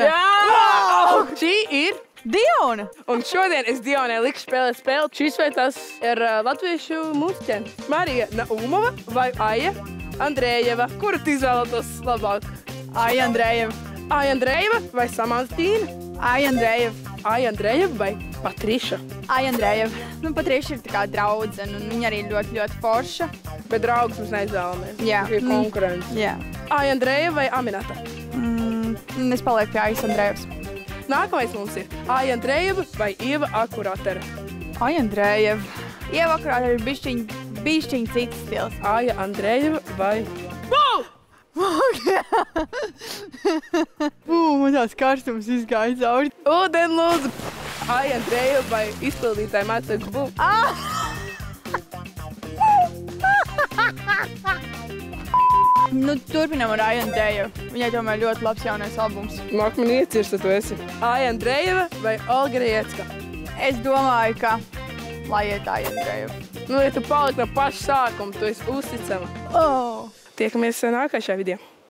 Jā! Šī ir Diona! Un šodien es Dionai likšu spēlēt spēli. Šīs vai tas ir latviešu mūziķi. Marija Naumova vai Aija Andrejeva. Kuru tu izvēlētos labāk? Aija Andrejeva. Aija Andrejeva vai Samantīna? Aija Andrejeva. Aija Andrejeva vai Patriša? Aija Andrejeva. Nu, Patriša ir tā kā draudzene, un viņa arī ļoti, ļoti forša. Bet draugus mēs neizvēlamies. Jā. Ir konkurence. Jā. Aija Andrejeva vai Aminata? Es palieku pie Aijas Andrejevas. Nākamais mums ir Aija Andrejeva vai Ieva Akuratere? Aija Andrejeva. Ieva Akuratere ir bišķiņ cits stils. Aija Andrejeva vai... Man tās karstums izgāja cauri. Ūdeni lūdzu! Aija Andrejeva vai izpildītāja Mācekļu Būv? Nu, turpinām ar Aiju Andrejevu. Viņai tomēr ļoti labs jaunais albums. Māk man iecirsta, tu esi. Aija Andrejeva vai Olga Riecka? Es domāju, ka lai iet Aija Andrejeva. Nu, ja tu paliki no paša sākuma, tu esi uzticama. Tiekamies nākamajā video.